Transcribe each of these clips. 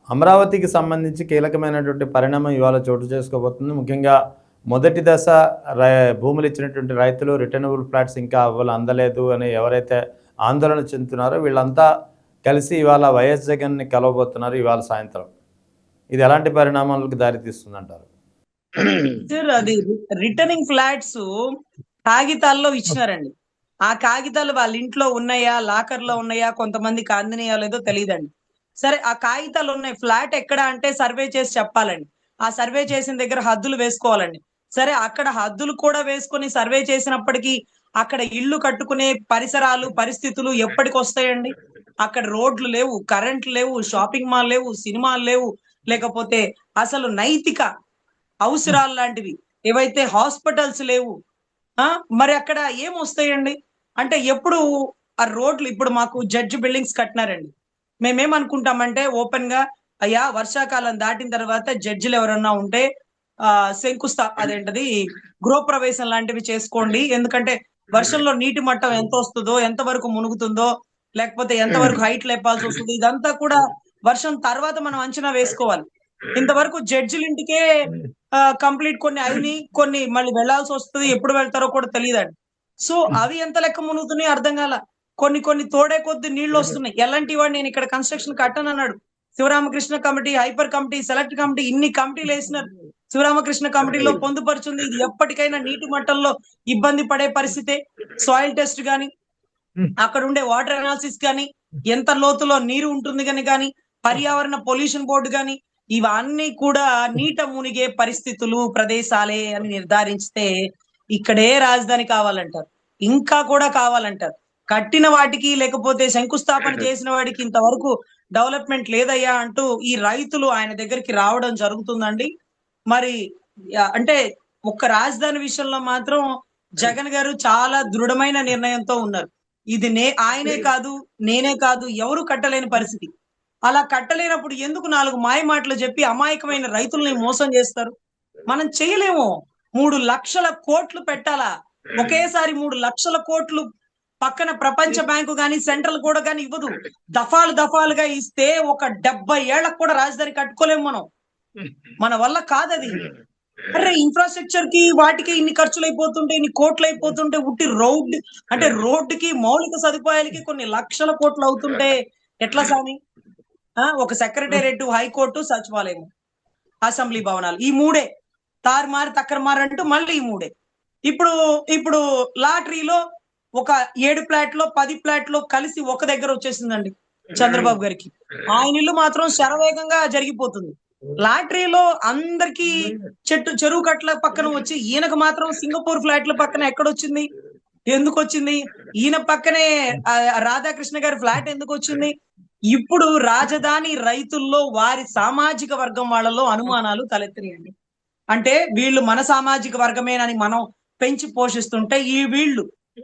అమరావతికి సంబంధించి కీలకమైనటువంటి పరిణామం ఇవాళ చోటు చేసుకోబోతుంది. ముఖ్యంగా మొదటి దశ భూములు ఇచ్చినటువంటి రైతులు రిటర్నబుల్ ఫ్లాట్స్ ఇంకా అందలేదు అని ఎవరైతే ఆందోళన చెందుతున్నారో వీళ్ళంతా కలిసి ఇవాళ వైఎస్ జగన్ని కలవబోతున్నారు ఇవాళ సాయంత్రం. ఇది ఎలాంటి పరిణామాలకు దారితీస్తుందంటారు? సార్, అది రిటర్నింగ్ ఫ్లాట్స్ కాగితాల్లో ఇచ్చినారండి. ఆ కాగితాలు వాళ్ళ ఇంట్లో ఉన్నాయా, లాకర్ లో ఉన్నాయా, కొంతమందికి అందినయో లేదో తెలియదండి. సరే, ఆ కాగితాలు ఉన్నాయి, ఫ్లాట్ ఎక్కడ అంటే సర్వే చేసి చెప్పాలండి. ఆ సర్వే చేసిన దగ్గర హద్దులు వేసుకోవాలండి. సరే, అక్కడ హద్దులు కూడా వేసుకొని సర్వే చేసినప్పటికీ అక్కడ ఇల్లు కట్టుకునే పరిసరాలు పరిస్థితులు ఎప్పటికి వస్తాయండి? అక్కడ రోడ్లు లేవు, కరెంట్లు లేవు, షాపింగ్ మాల్ లేవు, సినిమాలు లేవు, లేకపోతే అసలు నైతిక అవసరాలు లాంటివి ఏవైతే హాస్పిటల్స్ లేవు. మరి అక్కడ ఏం వస్తాయండి? అంటే ఎప్పుడు ఆ రోడ్లు ఇప్పుడు మాకు జడ్జి బిల్డింగ్స్ కట్టినారండి. మేమేమనుకుంటామంటే ఓపెన్ గా, అయ్యా వర్షాకాలం దాటిన తర్వాత జడ్జిలు ఎవరన్నా ఉంటే అదేంటది గృహప్రవేశం లాంటివి చేసుకోండి. ఎందుకంటే వర్షంలో నీటి మట్టం ఎంత వస్తుందో, ఎంత వరకు మునుగుతుందో, లేకపోతే ఎంత వరకు హైట్ లేపాల్సి వస్తుంది, ఇదంతా కూడా వర్షం తర్వాత మనం అంచనా వేసుకోవాలి. ఇంతవరకు జడ్జిల ఇంటికే కంప్లీట్ కొన్ని అయినాయి, కొన్ని మళ్ళీ వెళ్లాల్సి వస్తుంది, ఎప్పుడు వెళ్తారో కూడా తెలియదండి. సో అవి ఎంత లెక్క మునుగుతున్నాయి అర్థం కాల. కొన్ని కొన్ని తోడే కొద్ది నీళ్లు వస్తున్నాయి. ఎలాంటి వాడు నేను ఇక్కడ కన్స్ట్రక్షన్ కట్టనన్నాడు. Sivaramakrishna committee, hyper committee, select committee, ఇన్ని కమిటీలు వేసినారు. శివరామకృష్ణ కమిటీలో పొందుపరుచుంది ఇది ఎప్పటికైనా నీటి మట్టంలో ఇబ్బంది పడే పరిస్థితే. సాయిల్ టెస్ట్ గాని, అక్కడ ఉండే వాటర్ అనాలిసిస్ గాని, ఎంత లోతులో నీరు ఉంటుంది కానీ, పర్యావరణ పొల్యూషన్ బోర్డు గాని, ఇవన్నీ కూడా నీట మునిగే పరిస్థితులు ప్రదేశాలే అని నిర్ధారిస్తే ఇక్కడే రాజధాని కావాలంటారు, ఇంకా కూడా కావాలంటారు. కట్టిన వాటికి లేకపోతే శంకుస్థాపన చేసిన వాడికి ఇంతవరకు డెవలప్మెంట్ లేదయ్యా అంటూ ఈ రైతులు ఆయన దగ్గరికి రావడం జరుగుతుందండి. మరి అంటే ఒక్క రాజధాని విషయంలో మాత్రం జగన్ గారు చాలా దృఢమైన నిర్ణయంతో ఉన్నారు. ఇది ఆయనే కాదు, నేనే కాదు, ఎవరు కట్టలేని పరిస్థితి. అలా కట్టలేనప్పుడు ఎందుకు 4 మాయ మాటలు చెప్పి అమాయకమైన రైతుల్ని మోసం చేస్తారు? మనం చేయలేము. 3 లక్షల కోట్లు పెట్టాలా? ఒకేసారి 3 లక్షల కోట్లు పక్కన ప్రపంచ బ్యాంకు గాని, సెంట్రల్ కూడా గాని ఇవ్వదు. దఫాలు దఫాలుగా ఇస్తే ఒక 70 ఏళ్లకు కూడా రాజధాని కట్టుకోలేము మనం. మన వల్ల కాదది. అరే, ఇన్ఫ్రాస్ట్రక్చర్ కి వాటికి ఇన్ని ఖర్చులు అయిపోతుంటే, ఇన్ని కోట్లు అయిపోతుంటే, ఉట్టి రోడ్డుకి మౌలిక సదుపాయాలకి కొన్ని లక్షల కోట్లు అవుతుంటే ఎట్లా సామి? ఒక సెక్రటేరియట్, హైకోర్టు, సచివాలయం, అసెంబ్లీ భవనాలు, ఈ 3 తారుమారు తక్కరమారు అంటూ మళ్ళీ ఈ 3. ఇప్పుడు లాటరీలో ఒక 7 ఫ్లాట్లో 10 ఫ్లాట్లో కలిసి ఒక దగ్గర వచ్చేసిందండి చంద్రబాబు గారికి. ఆయన ఇల్లు మాత్రం శరవేగంగా జరిగిపోతుంది. లాటరీలో అందరికి చెరువు కట్ల పక్కన వచ్చి ఈయనకు మాత్రం సింగపూర్ ఫ్లాట్ల పక్కన ఎక్కడొచ్చింది? ఎందుకు వచ్చింది? ఈయన పక్కనే రాధాకృష్ణ గారి ఫ్లాట్ ఎందుకు వచ్చింది? ఇప్పుడు రాజధాని రైతుల్లో వారి సామాజిక వర్గం వాళ్ళలో అనుమానాలు తలెత్తినాయండి. అంటే వీళ్ళు మన సామాజిక వర్గమేనని మనం పెంచి పోషిస్తుంటే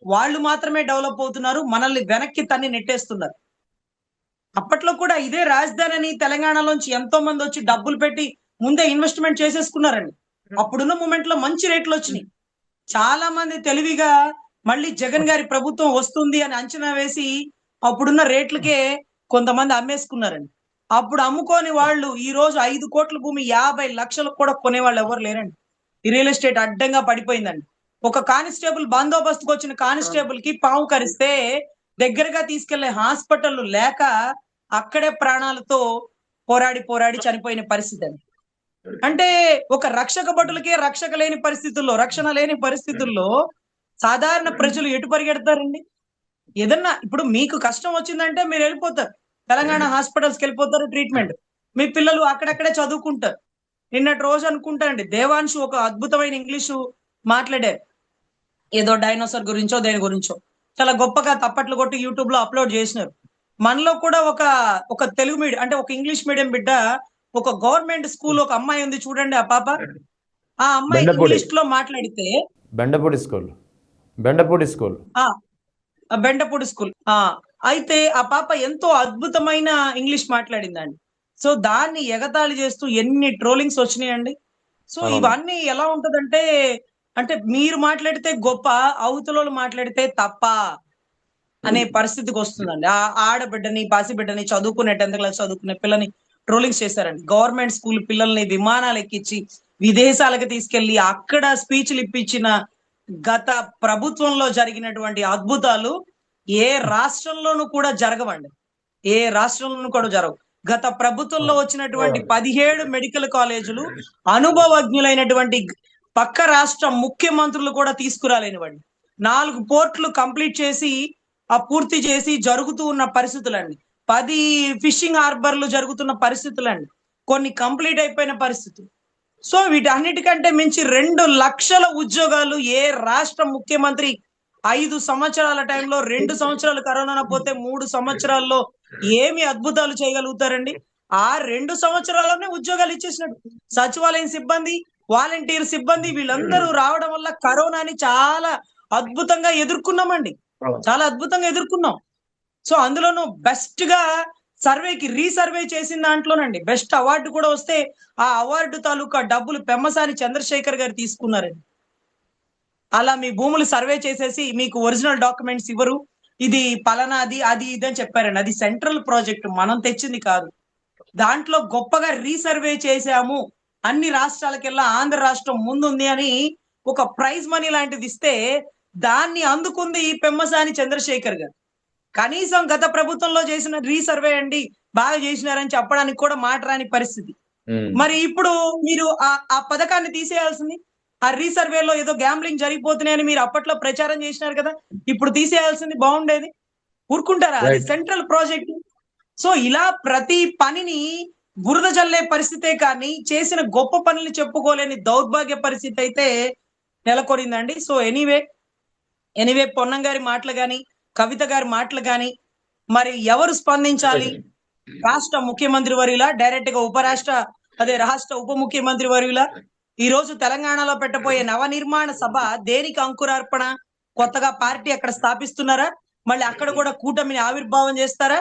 వాళ్ళు మాత్రమే డెవలప్ అవుతున్నారు, మనల్ని వెనక్కి తన్ని నెట్టేస్తున్నారు. అప్పట్లో కూడా ఇదే రాజధాని అని తెలంగాణలోంచి ఎంతో మంది వచ్చి డబ్బులు పెట్టి ముందే ఇన్వెస్ట్మెంట్ చేసేసుకున్నారండి. అప్పుడున్న మూమెంట్ లో మంచి రేట్లు వచ్చినాయి. చాలా మంది తెలివిగా మళ్ళీ జగన్ గారి ప్రభుత్వం వస్తుంది అని అంచనా వేసి అప్పుడున్న రేట్లకే కొంతమంది అమ్మేసుకున్నారండి. అప్పుడు అమ్ముకోని వాళ్ళు ఈ రోజు 5 కోట్ల భూమి 50 లక్షలకు కూడా కొనేవాళ్ళు ఎవరు లేరండి. ఈ రియల్ ఎస్టేట్ అడ్డంగా పడిపోయిందండి. ఒక కానిస్టేబుల్ బందోబస్తుకు వచ్చిన కానిస్టేబుల్ కి పాము కరిస్తే దగ్గరగా తీసుకెళ్లే హాస్పిటల్ లేక అక్కడే ప్రాణాలతో పోరాడి చనిపోయిన పరిస్థితి అండి. అంటే ఒక రక్షక భటులకే రక్షణ లేని పరిస్థితుల్లో సాధారణ ప్రజలు ఎటు పరిగెడతారండి? ఏదన్నా ఇప్పుడు మీకు కష్టం వచ్చిందంటే మీరు వెళ్ళిపోతారు, తెలంగాణ హాస్పిటల్స్కి వెళ్ళిపోతారు, ట్రీట్మెంట్. మీ పిల్లలు అక్కడక్కడే చదువుకుంటారు. నిన్నటి రోజు అనుకుంటా అండి, దేవాంశు ఒక అద్భుతమైన ఇంగ్లీషు మాట్లాడారు. ఏదో డైనోసార్ గురించో దేని గురించో చాలా గొప్పగా తప్పట్లు కొట్టి యూట్యూబ్ లో అప్లోడ్ చేసినారు. మనలో కూడా ఒక తెలుగు మీడియం అంటే ఒక ఇంగ్లీష్ మీడియం బిడ్డ, ఒక గవర్నమెంట్ స్కూల్ ఒక అమ్మాయి ఉంది చూడండి, ఆ పాప, ఆ అమ్మాయి ఇంగ్లీష్ లో మాట్లాడితే బెండపూడి స్కూల్ అయితే ఆ పాప ఎంతో అద్భుతమైన ఇంగ్లీష్ మాట్లాడిందండి. సో దాన్ని ఎగతాళి చేస్తూ ఎన్ని ట్రోలింగ్స్ వచ్చినాయండి. సో ఇవన్నీ ఎలా ఉంటదంటే, అంటే మీరు మాట్లాడితే గొప్ప, అవతలోళ్ళు మాట్లాడితే తప్ప అనే పరిస్థితికి వస్తుందండి. ఆ ఆడబిడ్డని, పసిబిడ్డని, చదువుకునే 10th క్లాస్ చదువుకునే పిల్లని ట్రోలింగ్స్ చేశారండి. గవర్నమెంట్ స్కూల్ పిల్లల్ని విమానాలు ఎక్కించి విదేశాలకు తీసుకెళ్లి అక్కడ స్పీచ్లు ఇప్పించిన గత ప్రభుత్వంలో జరిగినటువంటి అద్భుతాలు ఏ రాష్ట్రంలోనూ కూడా జరగవండి. ఏ రాష్ట్రంలోనూ కూడా జరగవు. గత ప్రభుత్వంలో వచ్చినటువంటి 17 మెడికల్ కాలేజీలు అనుభవజ్ఞులైనటువంటి పక్క రాష్ట్ర ముఖ్యమంత్రులు కూడా తీసుకురాలేనివ్వండి. 4 పోర్ట్లు కంప్లీట్ చేసి పూర్తి చేసి జరుగుతూ ఉన్న పరిస్థితులండి. 10 ఫిషింగ్ హార్బర్లు జరుగుతున్న పరిస్థితులండి. కొన్ని కంప్లీట్ అయిపోయిన పరిస్థితులు. సో వీటన్నిటికంటే మించి 2 లక్షల ఉద్యోగాలు ఏ రాష్ట్ర ముఖ్యమంత్రి 5 సంవత్సరాల టైంలో 2 సంవత్సరాలు కరోనా పోతే 3 సంవత్సరాల్లో ఏమి అద్భుతాలు చేయగలుగుతారండి? ఆ 2 సంవత్సరాల్లోనే ఉద్యోగాలు ఇచ్చేసినట్టు. సచివాలయం సిబ్బంది, వాలంటీర్ సిబ్బంది వీళ్ళందరూ రావడం వల్ల కరోనాని చాలా అద్భుతంగా ఎదుర్కొన్నామండి. చాలా అద్భుతంగా ఎదుర్కొన్నాం. సో అందులోనూ బెస్ట్ గా సర్వేకి రీసర్వే చేసిన దాంట్లోనండి బెస్ట్ అవార్డు కూడా వస్తే ఆ అవార్డు తాలూకా డబ్బులు పెమ్మసాని చంద్రశేఖర్ గారు తీసుకున్నారండి. అలా మీ భూములు సర్వే చేసేసి మీకు ఒరిజినల్ డాక్యుమెంట్స్ ఇవ్వరు, ఇది పలానాది అది ఇది అని చెప్పారండి. అది సెంట్రల్ ప్రాజెక్ట్, మనం తెచ్చింది కాదు. దాంట్లో గొప్పగా రీసర్వే చేశాము, అన్ని రాష్ట్రాలకెల్లా ఆంధ్ర రాష్ట్రం ముందుంది అని ఒక ప్రైజ్ మనీ లాంటిది ఇస్తే దాన్ని అందుకుంది ఈ పెమ్మసాని చంద్రశేఖర్ గారు. కనీసం గత ప్రభుత్వంలో చేసిన రీసర్వే అండి బాగా చేసినారని చెప్పడానికి కూడా మాట రాని పరిస్థితి. మరి ఇప్పుడు మీరు ఆ పథకాన్ని తీసేయాల్సింది. ఆ రీసర్వేలో ఏదో గ్యాంబ్లింగ్ జరిగిపోతున్నాయని మీరు అప్పట్లో ప్రచారం చేసినారు కదా, ఇప్పుడు తీసేయాల్సింది బాగుండేది. ఊరుకుంటారా? అది సెంట్రల్ ప్రాజెక్ట్. సో ఇలా ప్రతి పనిని బురద జల్లే పరిస్థితే కానీ చేసిన గొప్ప పనులు చెప్పుకోలేని దౌర్భాగ్య పరిస్థితి అయితే నెలకొరిందండి. సో ఎనీవే పొన్నం గారి మాటలు గాని, కవిత గారి మాటలు గాని మరి ఎవరు స్పందించాలి? రాష్ట్ర ముఖ్యమంత్రి వర్యులా, డైరెక్ట్ గా రాష్ట్ర ఉప ముఖ్యమంత్రి వర్యులా? ఈ రోజు తెలంగాణలో పెట్టబోయే నవనిర్మాణ సభ దేనికి అంకురార్పణ? కొత్తగా పార్టీ అక్కడ స్థాపిస్తున్నారా? మళ్ళీ అక్కడ కూడా కూటమిని ఆవిర్భావం చేస్తారా?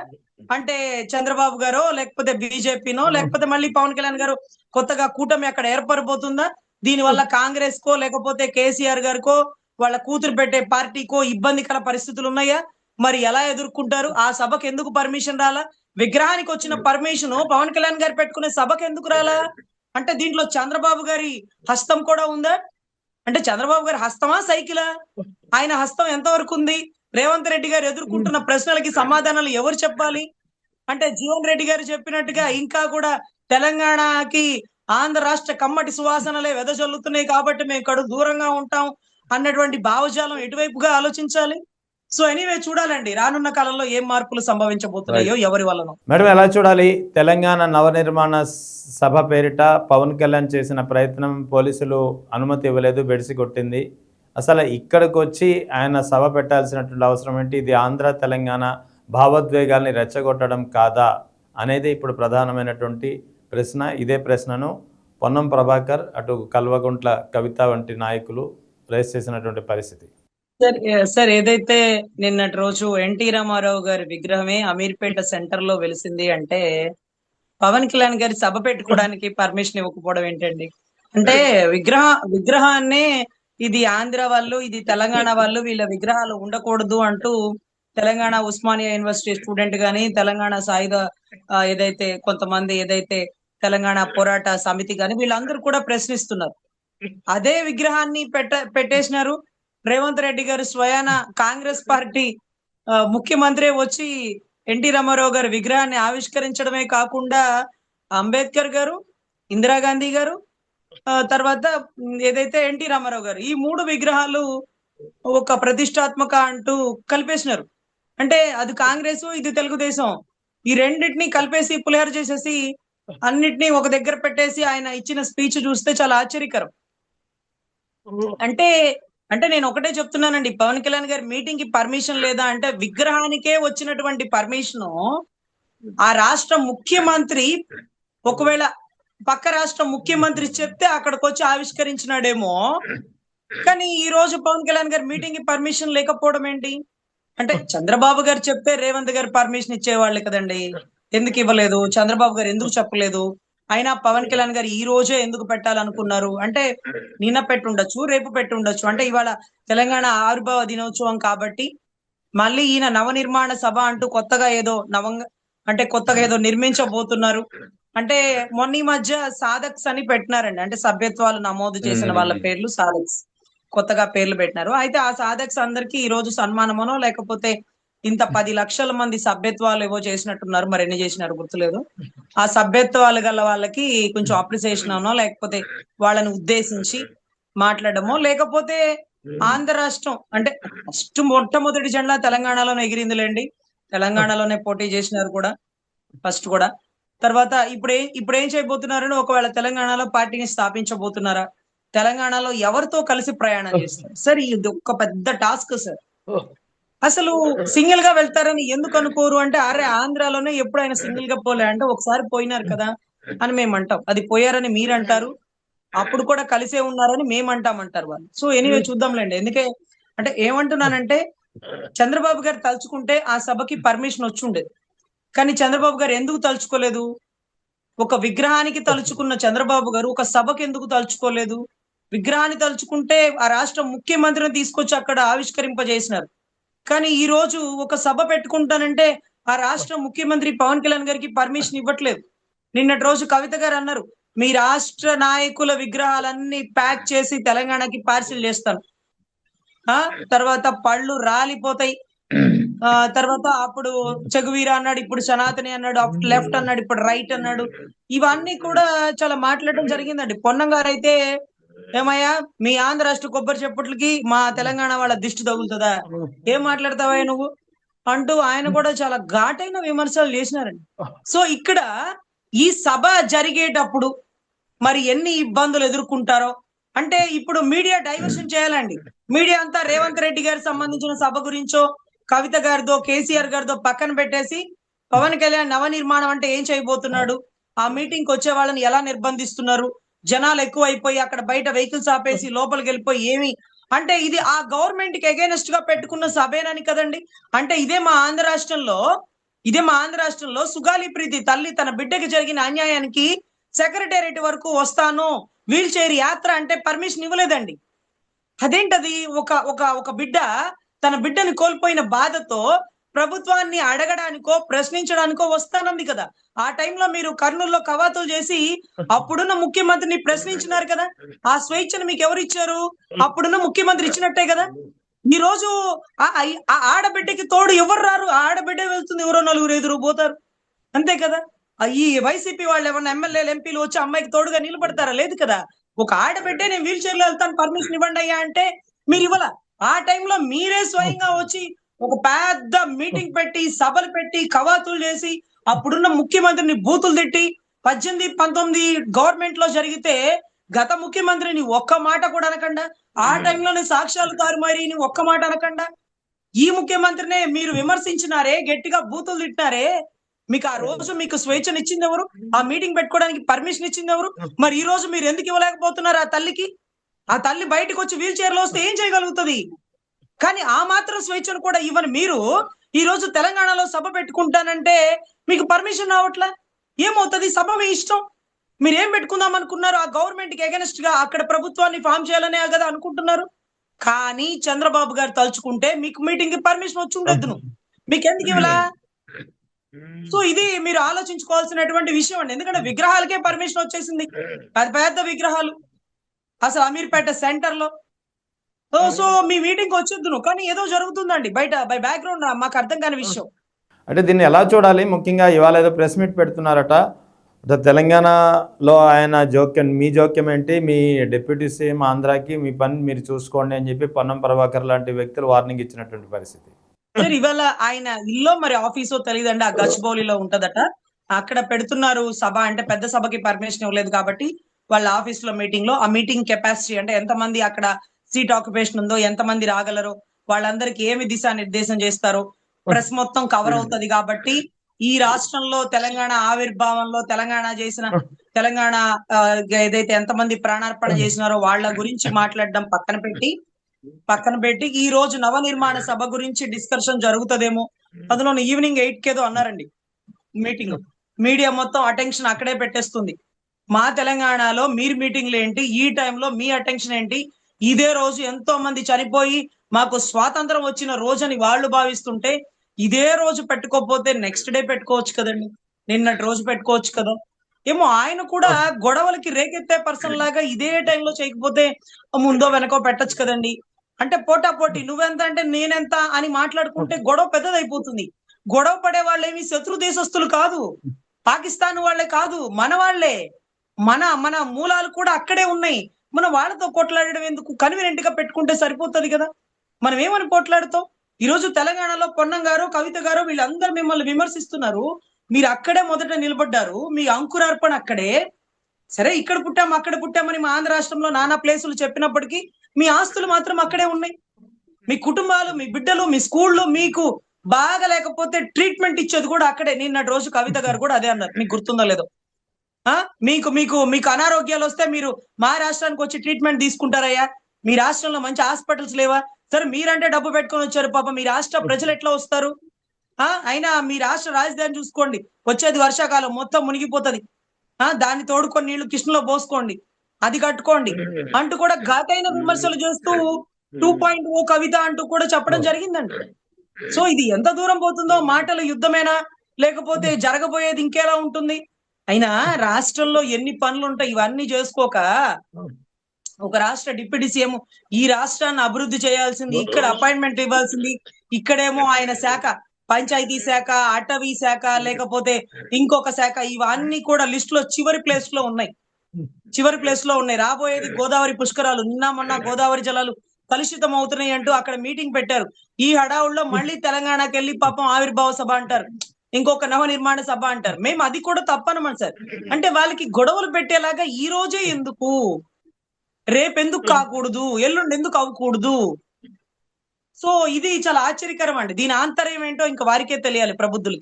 అంటే చంద్రబాబు గారో లేకపోతే బీజేపీనో లేకపోతే మళ్ళీ పవన్ కళ్యాణ్ గారు కొత్తగా కూటమి అక్కడ ఏర్పడబోతుందా? దీనివల్ల కాంగ్రెస్ కో లేకపోతే కేసీఆర్ గారికో వాళ్ళ కూతురు పెట్టే పార్టీకో ఇబ్బందికర పరిస్థితులు ఉన్నాయా? మరి ఎలా ఎదుర్కొంటారు? ఆ సభకు ఎందుకు పర్మిషన్ రాలా? విగ్రహానికి వచ్చిన పర్మిషన్ పవన్ కళ్యాణ్ గారు పెట్టుకునే సభకు ఎందుకు రాలా? అంటే దీంట్లో చంద్రబాబు గారి హస్తం కూడా ఉందా? అంటే చంద్రబాబు గారి హస్తమా సైకిలా? ఆయన హస్తం ఎంతవరకు ఉంది? రేవంత్ రెడ్డి గారు ఎదుర్కొంటున్న ప్రశ్నలకి సమాధానాలు ఎవరు చెప్పాలి? అంటే జీవన్ రెడ్డి గారు చెప్పినట్టుగా ఇంకా కూడా తెలంగాణకి ఆంధ్ర రాష్ట్ర కమ్మటి సువాసనలే వెదజల్లుతున్నాయి కాబట్టి మేము ఇక్కడ దూరంగా ఉంటాం అన్నటువంటి భావజాలం ఎటువైపుగా ఆలోచించాలి? సో ఎనీవే చూడాలండి రానున్న కాలంలో ఏం మార్పులు సంభవించబోతున్నాయో ఎవరి వలన. మేడం ఎలా చూడాలి? తెలంగాణ నవనిర్మాణ సభ పేరిట పవన్ కళ్యాణ్ చేసిన ప్రయత్నం పోలీసులు అనుమతి ఇవ్వలేదు, బెడిసి కొట్టింది. అసలు ఇక్కడికి వచ్చి ఆయన సభ పెట్టాల్సినటువంటి అవసరం ఏంటి? ఇది ఆంధ్ర తెలంగాణ భావోద్వేగాల్ని రెచ్చగొట్టడం కాదా అనేది ఇప్పుడు ప్రధానమైనటువంటి ప్రశ్న. ఇదే ప్రశ్నను పొన్నం ప్రభాకర్, అటు కల్వకుంట్ల కవిత వంటి నాయకులు రేస్ చేసినటువంటి పరిస్థితి. సార్ ఏదైతే నిన్నటి రోజు ఎన్టీ రామారావు గారి విగ్రహమే అమీర్పేట సెంటర్ లో వెలిసింది అంటే పవన్ కళ్యాణ్ గారి సభ పెట్టుకోవడానికి పర్మిషన్ ఇవ్వకపోవడం ఏంటండి? అంటే విగ్రహాన్నే ఇది ఆంధ్ర వాళ్ళు, ఇది తెలంగాణ వాళ్ళు, వీళ్ళ విగ్రహాలు ఉండకూడదు అంటూ తెలంగాణ ఉస్మానియా యూనివర్సిటీ స్టూడెంట్ గాని, తెలంగాణ సాయుధ కొంతమంది తెలంగాణ పోరాట సమితి గాని వీళ్ళందరూ కూడా ప్రశ్నిస్తున్నారు. అదే విగ్రహాన్ని పెట్టేసినారు. రేవంత్ రెడ్డి గారు స్వయాన కాంగ్రెస్ పార్టీ ముఖ్యమంత్రి వచ్చి ఎన్టీ రామారావు గారి విగ్రహాన్ని ఆవిష్కరించడమే కాకుండా అంబేద్కర్ గారు, ఇందిరాగాంధీ గారు, తర్వాత ఎన్టీ రామారావు గారు, ఈ 3 విగ్రహాలు ఒక ప్రతిష్టాత్మక అంటూ కలిపేసినారు. అంటే అది కాంగ్రెస్, ఇది తెలుగుదేశం, ఈ రెండింటినీ కలిపేసి పులిహోర చేసేసి అన్నిటినీ ఒక దగ్గర పెట్టేసి ఆయన ఇచ్చిన స్పీచ్ చూస్తే చాలా ఆశ్చర్యకరం. అంటే నేను ఒకటే చెప్తున్నానండి, పవన్ కళ్యాణ్ గారి మీటింగ్ కి పర్మిషన్ లేదా అంటే విగ్రహానికే వచ్చినటువంటి పర్మిషన్ ఆ రాష్ట్ర ముఖ్యమంత్రి ఒకవేళ పక్క రాష్ట్ర ముఖ్యమంత్రి చెప్తే అక్కడికి వచ్చి ఆవిష్కరించినాడేమో. కానీ ఈ రోజు పవన్ కళ్యాణ్ గారి మీటింగ్ కి పర్మిషన్ లేకపోవడం ఏంటి? అంటే చంద్రబాబు గారు చెప్తే రేవంత్ గారు పర్మిషన్ ఇచ్చేవాళ్ళు కదండి, ఎందుకు ఇవ్వలేదు? చంద్రబాబు గారు ఎందుకు చెప్పలేదు? అయినా పవన్ కళ్యాణ్ గారు ఈ రోజే ఎందుకు పెట్టాలనుకున్నారు? అంటే నిన్న పెట్టుండొచ్చు, రేపు పెట్టుండొచ్చు. అంటే ఇవాళ తెలంగాణ ఆవిర్భావ దినోత్సవం కాబట్టి మళ్ళీ ఈయన నవనిర్మాణ సభ అంటూ కొత్తగా ఏదో నిర్మించబోతున్నారు. అంటే మొన్న ఈ మధ్య సాధక్స్ అని పెట్టినారండి. అంటే సభ్యత్వాలు నమోదు చేసిన వాళ్ళ పేర్లు సాధక్స్. కొత్తగా పేర్లు పెట్టినారు. అయితే ఆ సాధక్స్ అందరికీ ఈ రోజు సన్మానమనో లేకపోతే ఇంత 10 లక్షల మంది సభ్యత్వాలు ఏవో చేసినట్టున్నారు. మరి ఎన్ని చేసినారో గుర్తులేదు. ఆ సభ్యత్వాలు గల వాళ్ళకి కొంచెం అప్రిసియేషన్ అనో లేకపోతే వాళ్ళని ఉద్దేశించి మాట్లాడడమో లేకపోతే ఆంధ్ర రాష్ట్రం అంటే ఫస్ట్ మొట్టమొదటి జెండా తెలంగాణలోనే ఎగిరిందిలేండి. తెలంగాణలోనే పోటీ చేసినారు కూడా ఫస్ట్ కూడా. తర్వాత ఇప్పుడేం చేయబోతున్నారని ఒకవేళ తెలంగాణలో పార్టీని స్థాపించబోతున్నారా? తెలంగాణలో ఎవరితో కలిసి ప్రయాణం చేస్తారు? సార్ ఇది ఒక పెద్ద టాస్క్ సార్. అసలు సింగిల్ గా వెళ్తారని ఎందుకు అనుకోరు అంటే, అరే ఆంధ్రాలోనే ఎప్పుడు ఆయన సింగిల్ గా పోలే అంటే ఒకసారి పోయినారు కదా అని మేము అంటాం. అది పోయారని మీరు అంటారు. అప్పుడు కూడా కలిసే ఉన్నారని మేము అంటామంటారు వాళ్ళు. సో ఎనీవే చూద్దాంలేండి. అంటే ఏమంటున్నానంటే చంద్రబాబు గారు తలుచుకుంటే ఆ సభకి పర్మిషన్ వచ్చుండేది. కానీ చంద్రబాబు గారు ఎందుకు తలుచుకోలేదు? ఒక విగ్రహానికి తలుచుకున్న చంద్రబాబు గారు ఒక సభకి ఎందుకు తలుచుకోలేదు? విగ్రహాన్ని తలుచుకుంటే ఆ రాష్ట్ర ముఖ్యమంత్రిని తీసుకొచ్చి అక్కడ ఆవిష్కరింపజేసినారు. కానీ ఈ రోజు ఒక సభ పెట్టుకుంటానంటే ఆ రాష్ట్ర ముఖ్యమంత్రి పవన్ కళ్యాణ్ గారికి పర్మిషన్ ఇవ్వట్లేదు. నిన్నటి రోజు కవిత గారు అన్నారు, మీ రాష్ట్ర నాయకుల విగ్రహాలన్నీ ప్యాక్ చేసి తెలంగాణకి పార్సిల్ చేస్తాను. తర్వాత పళ్ళు రాలిపోతాయి. తర్వాత అప్పుడు చెగువీర అన్నాడు, ఇప్పుడు సనాతని అన్నాడు, అప్పుడు లెఫ్ట్ అన్నాడు, ఇప్పుడు రైట్ అన్నాడు. ఇవన్నీ కూడా చాలా మాట్లాడడం జరిగిందండి. పొన్నం గారు అయితే ఏమయ్యా మీ ఆంధ్ర రాష్ట్ర కొబ్బరి చెప్పుట్లకి మా తెలంగాణ వాళ్ళ దిష్టి తగులుతుందా? ఏం మాట్లాడతావా నువ్వు అంటూ ఆయన కూడా చాలా ఘాటైన విమర్శలు చేసినారండి. సో ఇక్కడ ఈ సభ జరిగేటప్పుడు మరి ఎన్ని ఇబ్బందులు ఎదుర్కొంటారో అంటే ఇప్పుడు మీడియా డైవర్షన్ చేయాలండి. మీడియా అంతా రేవంత్ రెడ్డి గారికి సంబంధించిన సభ గురించో కవిత గారిదో కేసీఆర్ గారిదో పక్కన పెట్టేసి పవన్ కళ్యాణ్ నవనిర్మాణం అంటే ఏం చేయబోతున్నాడు, ఆ మీటింగ్ కి వచ్చే వాళ్ళని ఎలా నిర్బంధిస్తున్నారు, జనాలు ఎక్కువ అయిపోయి అక్కడ బయట వెహికల్స్ ఆపేసి లోపలికి వెళ్ళిపోయి ఏమి అంటే ఇది ఆ గవర్నమెంట్ కి అగైనెస్ట్ గా పెట్టుకున్న సభేనని కదండి. అంటే ఇదే మా ఆంధ్ర రాష్ట్రంలో సుగాలి ప్రీతి తల్లి తన బిడ్డకి జరిగిన అన్యాయానికి సెక్రటేరియట్ వరకు వస్తాను వీల్ చైర్ యాత్ర అంటే పర్మిషన్ ఇవ్వలేదండి. అదేంటది? ఒక ఒక ఒక బిడ్డ తన బిడ్డని కోల్పోయిన బాధతో ప్రభుత్వాన్ని అడగడానికో ప్రశ్నించడానికో వస్తానంది కదా. ఆ టైంలో మీరు కర్నూలులో కవాతులు చేసి అప్పుడున్న ముఖ్యమంత్రిని ప్రశ్నించినారు కదా. ఆ స్వేచ్ఛను మీకు ఎవరు ఇచ్చారు? అప్పుడున్న ముఖ్యమంత్రి ఇచ్చినట్టే కదా. ఈ రోజు ఆ ఆడబిడ్డకి తోడు ఎవరు రారు? ఆ ఆడబిడ్డ వెళ్తుంది, ఎవరో నలుగురు ఎదురు పోతారు, అంతే కదా. ఈ వైసీపీ వాళ్ళు ఏమన్నా ఎమ్మెల్యేలు ఎంపీలు వచ్చి అమ్మాయికి తోడుగా నిలబడతారా? లేదు కదా. ఒక ఆడబిడ్డే నేను వీల్ చైర్ లో వెళ్తాను పర్మిషన్ ఇవ్వండి అయ్యా అంటే మీరు ఇవ్వాల. ఆ టైంలో మీరే స్వయంగా వచ్చి ఒక పెద్ద మీటింగ్ పెట్టి సభలు పెట్టి కవాతులు చేసి అప్పుడున్న ముఖ్యమంత్రిని బూతులు తిట్టి 18, 19 గవర్నమెంట్ లో జరిగితే గత ముఖ్యమంత్రిని ఒక్క మాట కూడా అనకుండా ఆ టైంలోనే సాక్ష్యాలు తారుమారి ఒక్క మాట అనకుండా ఈ ముఖ్యమంత్రినే మీరు విమర్శించినారే, గట్టిగా బూతులు తిట్టినారే. మీకు ఆ రోజు మీకు స్వేచ్ఛను ఇచ్చింది ఎవరు? ఆ మీటింగ్ పెట్టుకోవడానికి పర్మిషన్ ఇచ్చింది ఎవరు? మరి ఈ రోజు మీరు ఎందుకు ఇవ్వలేకపోతున్నారు ఆ తల్లికి? ఆ తల్లి బయటకు వచ్చి వీల్ చైర్ లో వస్తే ఏం చేయగలుగుతుంది? కానీ ఆ మాత్రం స్వేచ్ఛను కూడా ఇవ్వని మీరు ఈ రోజు తెలంగాణలో సభ పెట్టుకుంటానంటే మీకు పర్మిషన్ రావట్లే. ఏమవుతుంది? సభ మీ ఇష్టం. మీరు ఏం పెట్టుకుందాం అనుకున్నారు? ఆ గవర్నమెంట్ కి అగెనెస్ట్ గా అక్కడ ప్రభుత్వాన్ని ఫామ్ చేయాలనే కదా అనుకుంటున్నారు. కానీ చంద్రబాబు గారు తలుచుకుంటే మీకు మీటింగ్ కి పర్మిషన్ వచ్చి ఉండొద్దును. మీకు ఎందుకు ఇవ్వలా? సో ఇది మీరు ఆలోచించుకోవాల్సినటువంటి విషయం అండి. ఎందుకంటే విగ్రహాలకే పర్మిషన్ వచ్చేసింది, పెద్ద పెద్ద విగ్రహాలు అసలు అమీర్పేట సెంటర్ లో. సో మీ మీటింగ్ వచ్చొద్దును, కానీ ఏదో జరుగుతుందండి బయట బై బ్యాక్గ్రౌండ్ మాకు అర్థం కాని విషయం. అంటే దీన్ని ఎలా చూడాలి? ముఖ్యంగా ఇవాళ ఏదో ప్రెస్ మీట్ పెడుతున్నారట, తెలంగాణలో ఆయన జోక్యం, మీ జోక్యం ఏంటి, మీ డిప్యూటీ సీఎం ఆంధ్రాకి మీ పని మీరు చూసుకోండి అని చెప్పి పొన్నం ప్రభాకర్ లాంటి వ్యక్తులు వార్నింగ్ ఇచ్చినటువంటి పరిస్థితి. సార్ ఇవాళ ఆయన ఇల్లో మరి ఆఫీసో తెలియదండి, ఆ గచ్చిబౌలిలో ఉంటదట, అక్కడ పెడుతున్నారు సభ. అంటే పెద్ద సభకి పర్మిషన్ ఇవ్వలేదు కాబట్టి వాళ్ళ ఆఫీస్ లో మీటింగ్ లో ఆ మీటింగ్ కెపాసిటీ అంటే ఎంతమంది అక్కడ సీట్ ఆక్యుపేషన్ ఉందో, ఎంతమంది రాగలరో, వాళ్ళందరికి ఏమి దిశానిర్దేశం చేస్తారో ప్రెస్ మొత్తం కవర్ అవుతది కాబట్టి ఈ రాష్ట్రంలో తెలంగాణ ఆవిర్భావంలో తెలంగాణ ఏదైతే ఎంతమంది ప్రాణార్పణ చేసినారో వాళ్ళ గురించి మాట్లాడడం పక్కన పెట్టి ఈ రోజు నవనిర్మాణ సభ గురించి డిస్కషన్ జరుగుతుందేమో. అందులో ఈవినింగ్ 8 కేదో అన్నారండి మీటింగ్. మీడియా మొత్తం అటెన్షన్ అక్కడే పెట్టేస్తుంది. మా తెలంగాణలో మీరు మీటింగ్లు ఏంటి, ఈ టైంలో మీ అటెన్షన్ ఏంటి? ఇదే రోజు ఎంతో మంది చనిపోయి మాకు స్వాతంత్రం వచ్చిన రోజని వాళ్ళు భావిస్తుంటే ఇదే రోజు పెట్టుకోకపోతే నెక్స్ట్ డే పెట్టుకోవచ్చు కదండి, నిన్నటి రోజు పెట్టుకోవచ్చు కదా. ఏమో ఆయన కూడా గొడవలకి రేకెత్తే పర్సన్ లాగా ఇదే టైంలో చేయకపోతే ముందో వెనకో పెట్టొచ్చు కదండి. అంటే పోటా పోటీ నువ్వెంత అంటే నేనెంత అని మాట్లాడుకుంటే గొడవ పెద్దదైపోతుంది. గొడవ పడే వాళ్ళేమి శత్రు దేశస్తులు కాదు. పాకిస్తాన్ వాళ్ళే కాదు. మన వాళ్ళే. మన మన మూలాలు కూడా అక్కడే ఉన్నాయి. మనం వాళ్ళతో కొట్లాడడం ఎందుకు? కన్వీనియంట్ గా పెట్టుకుంటే సరిపోతది కదా! మనం ఏమని పోట్లాడుతాం? ఈరోజు తెలంగాణలో పొన్నం గారు, కవిత గారు వీళ్ళందరూ మిమ్మల్ని విమర్శిస్తున్నారు. మీరు అక్కడే మొదట నిలబడ్డారు. మీ అంకురార్పణ అక్కడే. సరే ఇక్కడ పుట్టాం, అక్కడ పుట్టామని మా ఆంధ్ర రాష్ట్రంలో నానా ప్లేసులు చెప్పినప్పటికీ మీ ఆస్తులు మాత్రం అక్కడే ఉన్నాయి. మీ కుటుంబాలు, మీ బిడ్డలు, మీ స్కూళ్ళు మీకు బాగా లేకపోతే ట్రీట్మెంట్ ఇచ్చేది కూడా అక్కడే. నిన్నటి రోజు కవిత గారు కూడా అదే అన్నారు. మీకు గుర్తుందో లేదో. ఆ మీకు మీకు మీకు అనారోగ్యాలు వస్తే మీరు మా రాష్ట్రానికి వచ్చి ట్రీట్మెంట్ తీసుకుంటారయ్యా. మీ రాష్ట్రంలో మంచి హాస్పిటల్స్ లేవా? సరే మీరంటే డబ్బు పెట్టుకొని వచ్చారు. పాపం మీ రాష్ట్ర ప్రజలు ఎట్లా వస్తారు? అయినా మీ రాష్ట్ర రాజధాని చూసుకోండి. వచ్చేది వర్షాకాలం మొత్తం మునిగిపోతది. దాన్ని తోడుకొని నీళ్లు కృష్ణలో పోసుకోండి. అది కట్టుకోండి అంటూ కూడా ఘాటైన విమర్శలు చేస్తూ 2.0 కవిత అంటూ కూడా చెప్పడం జరిగిందండి. సో ఇది ఎంత దూరం పోతుందో, మాటల యుద్ధమేనా? లేకపోతే జరగబోయేది ఇంకెలా ఉంటుంది? అయినా రాష్ట్రంలో ఎన్ని పనులుంటాయి ఇవన్నీ చేసుకోక ఒక రాష్ట్ర డిప్యూటీ సీఎం ఈ రాష్ట్రాన్ని అభివృద్ధి చేయాల్సింది, ఇక్కడ అపాయింట్మెంట్ ఇవ్వాల్సింది, ఇక్కడేమో ఆయన శాఖ పంచాయతీ శాఖ, అటవీ శాఖ, లేకపోతే ఇంకొక శాఖ ఇవన్నీ కూడా లిస్ట్ లో చివరి ప్లేస్ లో ఉన్నాయి. చివరి ప్లేస్ లో ఉన్నాయి. రాబోయేది గోదావరి పుష్కరాలు. నిన్న మొన్న గోదావరి జలాలు కలుషితం అవుతున్నాయి అంటూ అక్కడ మీటింగ్ పెట్టారు. ఈ హడావుల్లో మళ్ళీ తెలంగాణకి వెళ్ళి పాపం ఆవిర్భావ సభ అంటారు, ఇంకొక నవ నిర్మాణ సభ అంటారు. మేము అది కూడా తప్పనమాట సార్. అంటే వాళ్ళకి గొడవలు పెట్టేలాగా ఈ రోజే ఎందుకు, రేపెందుకు కాకూడదు, ఎల్లుండి ఎందుకు అవ్వకూడదు? సో ఇది చాలా ఆశ్చర్యకరం అండి. దీని ఆంతర్యం ఏంటో ఇంకా వారికే తెలియాలి, ప్రబుద్ధులకి.